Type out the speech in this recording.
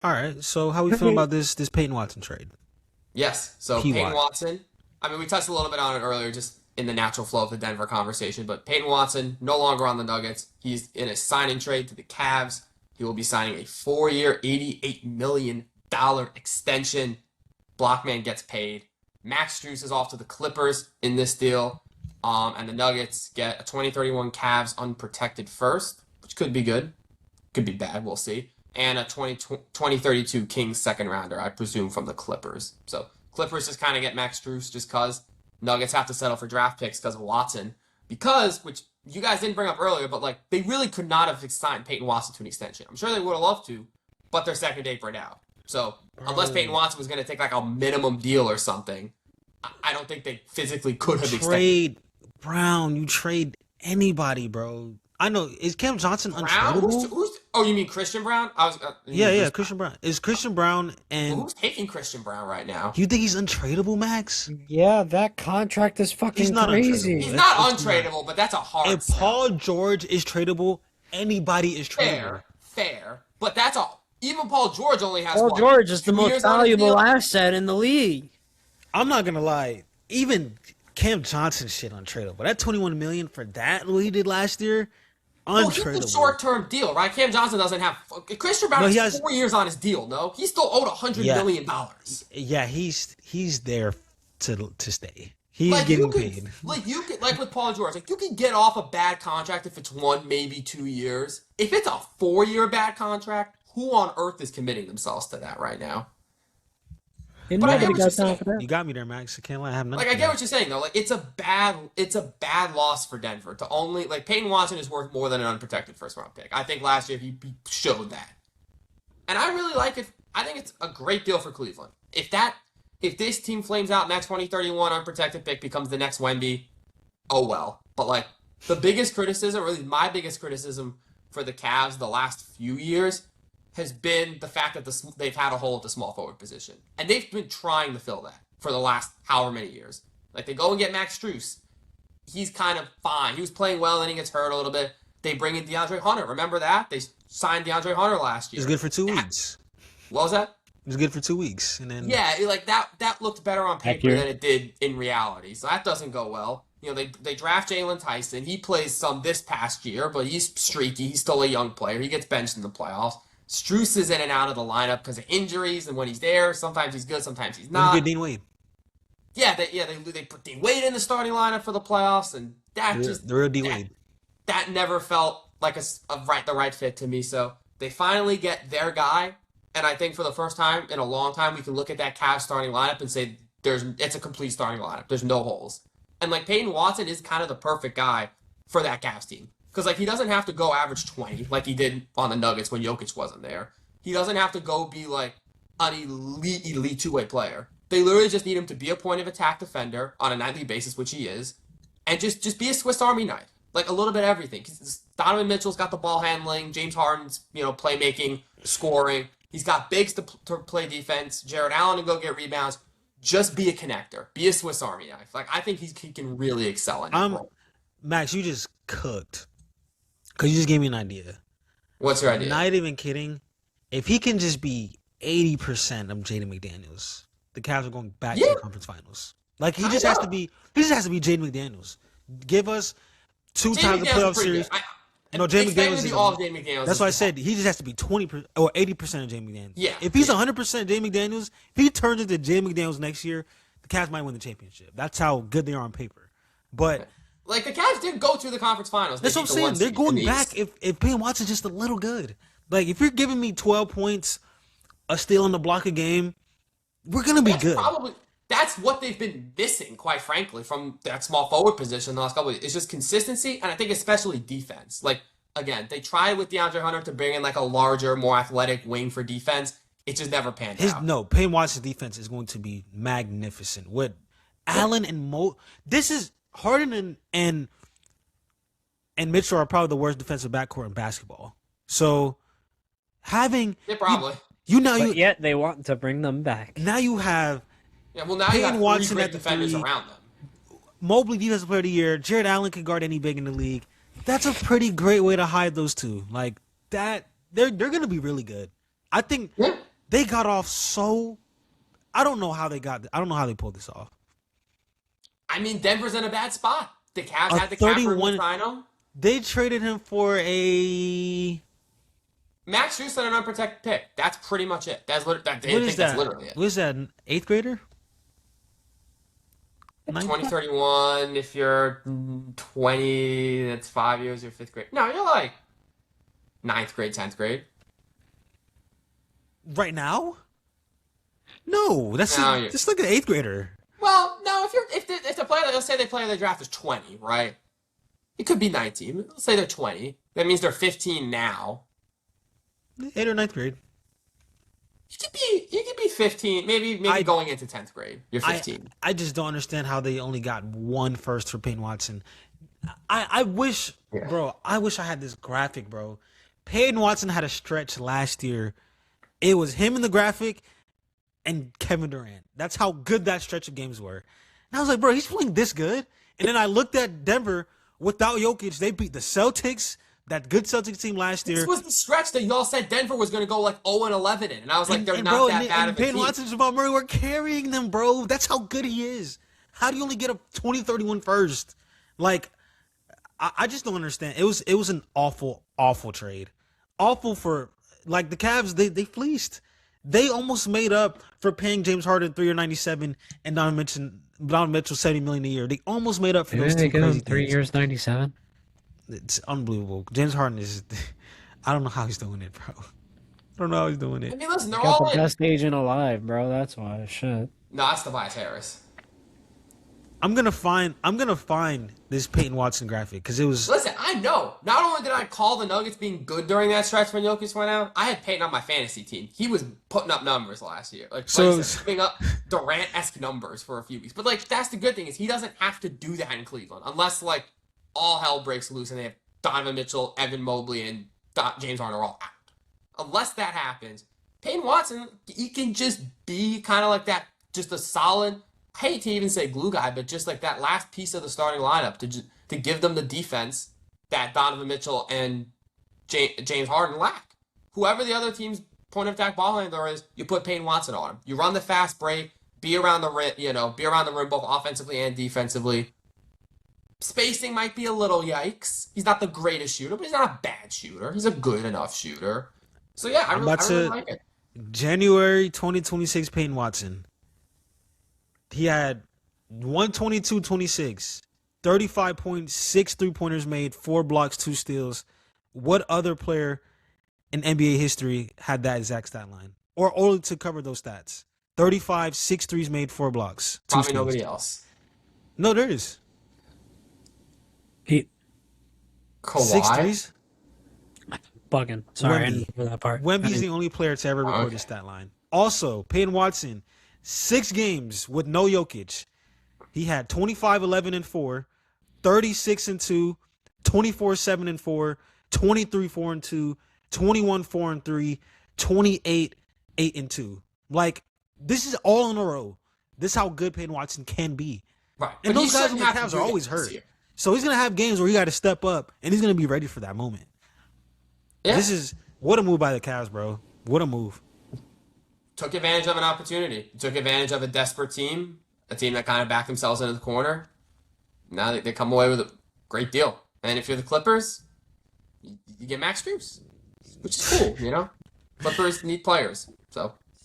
All right. So how we feeling about this Peyton Watson trade? Yes. So P Peyton Watt. Watson. I mean, we touched a little bit on it earlier, just in the natural flow of the Denver conversation. But Peyton Watson no longer on the Nuggets. He's in a signing trade to the Cavs. He will be signing a 4-year, $88 million extension. Blockman gets paid. Max Strus is off to the Clippers in this deal. And the Nuggets get a 2031 Cavs unprotected first, which could be good. Could be bad. We'll see. And a 2032 Kings second rounder, I presume, from the Clippers. So Clippers just kind of get Max Strus just because Nuggets have to settle for draft picks because of Watson. Because, which you guys didn't bring up earlier, but like they really could not have signed Peyton Watson to an extension. I'm sure they would have loved to, but they're second day for now. So unless Peyton Watson was going to take like a minimum deal or something, I don't think they physically could have extended. Trade Brown. You trade anybody, bro. I know. Is Cam Johnson Brown? untradeable? Oh, you mean Christian Brown? Yeah, Christian Brown. Is Christian Brown and Who's taking Christian Brown right now? you think he's untradeable, Max? Yeah, that contract is fucking He's not crazy. untradeable. He's It's not untradeable, but that's a hard If sell. Paul George is tradable, anybody is tradable. Fair. But that's all. Even Paul George only has Paul what, George is the 2 most years on his valuable deal? asset in the league. I'm not gonna lie. Even Cam Johnson shit untradeable. That $21 million for that what he did last year, Well, he's a untradeable. short-term deal, right? Cam Johnson doesn't have. Christian Brown No, he has has- 4 years on his deal. No, he still owed $100 Yeah. million. Yeah, he's there to stay. He's Like getting you could, paid. like with Paul George, like you can get off a bad contract if it's 1, maybe 2 years. If it's a 4-year bad contract, who on earth is committing themselves to that right now? And But I get nobody what got you're time saying. for that. You got me there, Max. I can't lie. I have nothing. Like I get what you're saying though. Like it's a bad loss for Denver to only like Peyton Watson is worth more than an unprotected first round pick. I think last year he showed that, and I really like it. I think it's a great deal for Cleveland. If this team flames out and that 2031 unprotected pick becomes the next Wemby, oh well. But like the biggest criticism, really my biggest criticism for the Cavs the last few years has been the fact that they've had a hole at the small forward position. And they've been trying to fill that for the last however many years. Like, they go and get Max Strus. He's kind of fine. He was playing well, then he gets hurt a little bit. They bring in DeAndre Hunter. Remember that? They signed DeAndre Hunter last It year. was good for 2 weeks. What was that? It was good for 2 weeks, and then Yeah, that looked better on paper Accurate. than it did in reality. So that doesn't go well. You know, they draft Jalen Tyson. He plays some this past year, but he's streaky. He's still a young player. He gets benched in the playoffs. Strus is in and out of the lineup because of injuries, and when he's there, sometimes he's good, sometimes he's not. good Dean Wade. Yeah, they put Dean Wade in the starting lineup for the playoffs, and that The real D Wade. that never felt like the right fit to me. So they finally get their guy, and I think for the first time in a long time, we can look at that Cavs starting lineup and say it's a complete starting lineup. There's no holes, and like Peyton Watson is kind of the perfect guy for that Cavs team. Because like he doesn't have to go average 20 like he did on the Nuggets when Jokic wasn't there. He doesn't have to go be like an elite two-way player. They literally just need him to be a point of attack defender on a nightly basis, which he is, and just be a Swiss Army knife. Like a little bit of everything. Donovan Mitchell's got the ball handling, James Harden's playmaking, scoring. He's got bigs to play defense, Jared Allen to go get rebounds. Just be a connector, be a Swiss Army knife. Like I think he can really excel in that role. Max, you just cooked. Because you just gave me an idea. What's your idea? Not even kidding. If he can just be 80% of Jaden McDaniels, the Cavs are going back to the conference finals. Like he just has to be Jaden McDaniels. Give us 2 times the playoff series. No, Jaden McDaniels is all of Jaden McDaniels. That's why I said he just has to be 20% or 80% of Jaden McDaniels. Yeah. If he's 100% Jaden McDaniels, if he turns into Jaden McDaniels next year, the Cavs might win the championship. That's how good they are on paper. But like the Cavs did go to the conference finals. that's what I'm saying. They're going back if Peyton Watson's just a little good. Like if you're giving me 12 points, a steal on the block a game, we're gonna be good. That's what they've been missing, quite frankly, from that small forward position the last couple of years. It's just consistency, and I think especially defense. Like again, they tried with DeAndre Hunter to bring in like a larger, more athletic wing for defense. It just never panned out. No, Peyton Watson's defense is going to be magnificent. What Allen and this is Harden and Mitchell are probably the worst defensive backcourt in basketball. So having probably Yet they want to bring them back. Now you have now you Peyton have Watson great at the defenders 3, around them. Mobley defensive player of the year. Jared Allen can guard any big in the league. That's a pretty great way to hide those two. Like that, they're gonna be really good. I think They got off so. I don't know how they pulled this off. I mean, Denver's in a bad spot. The Cavs had the cap room to sign him. They traded him for a Max Strus and an unprotected pick. That's pretty much it. That's that's literally it. What is that? An 8th grader? 2031. If you're 20, that's 5 years. You're 5th grade. No, you're like 9th grade, 10th grade. Right now? No, that's just like an 8th grader. Well, no. If the player, let's say they play the draft is 20, right? It could be 19. Let's say they're 20. That means they're 15 now. 8th or 9th grade. You could be 15, maybe going into 10th grade. You're 15. I just don't understand how they only got 1 first for Peyton Watson. I wish, bro. I wish I had this graphic, bro. Peyton Watson had a stretch last year. It was him in the graphic and Kevin Durant. That's how good that stretch of games were. And I was like, bro, he's playing this good. And then I looked at Denver without Jokic. They beat the Celtics. That good Celtics team last year. This was the stretch that y'all said Denver was going to go like 0-11 in. And I was like, they're not that bad of a team. Peyton Watson and Jamal Murray were carrying them, bro. That's how good he is. How do you only get a 20-31 first? Like, I just don't understand. It was an awful, awful trade. Awful for, like, the Cavs, they fleeced. They almost made up for paying James Harden 3 years $97 and Donovan Mitchell $70 million a year. They almost made up for those two crazy things. 3 years $97? It's unbelievable. James Harden is. I don't know how he's doing it, bro. I don't know how he's doing it. I mean, listen, they're got all the best agent alive, bro. That's why. Shit. No, that's Tobias Harris. I'm gonna find this Peyton Watson graphic because it was. Listen, I know. Not only did I call the Nuggets being good during that stretch when Jokic went out, I had Peyton on my fantasy team. He was putting up numbers last year, like putting up Durant-esque numbers for a few weeks. But like, that's the good thing is he doesn't have to do that in Cleveland unless like. All hell breaks loose and they have Donovan Mitchell, Evan Mobley, and James Harden are all out. Unless that happens, Peyton Watson, he can just be kind of like that, just a solid, I hate to even say glue guy, but just like that last piece of the starting lineup to give them the defense that Donovan Mitchell and James Harden lack. Whoever the other team's point of attack ball handler is, you put Peyton Watson on him. You run the fast break, be around the rim both offensively and defensively. Spacing might be a little yikes. He's not the greatest shooter, but he's not a bad shooter. He's a good enough shooter. So yeah, I really like it. January 2026 Peyton Watson. He had 122-26, 35 points, 6 3-pointers made, 4 blocks, 2 steals. What other player in NBA history had that exact stat line? Or only to cover those stats? 35, 6 threes made, 4 blocks. Probably nobody else. No, there is. Kawhi? 6 threes? Bugging. Sorry, Wemby. I didn't hear that part. Wemby's the only player to ever record this stat line. Also, Peyton Watson, 6 games with no Jokic. He had 25, 11, and 4, 36 and 2, 24, 7 and 4, 23, 4 and 2, 21, 4 and 3, 28, 8 and 2. Like, this is all in a row. This is how good Peyton Watson can be. Right. And those guys on the Cavs are always hurt. So he's going to have games where he got to step up, and he's going to be ready for that moment. Yeah. This is, what a move by the Cavs, bro. What a move. Took advantage of an opportunity. Took advantage of a desperate team, a team that kind of backed themselves into the corner. Now they come away with a great deal. And if you're the Clippers, you get Max Strus, which is cool, you know? Clippers need players. So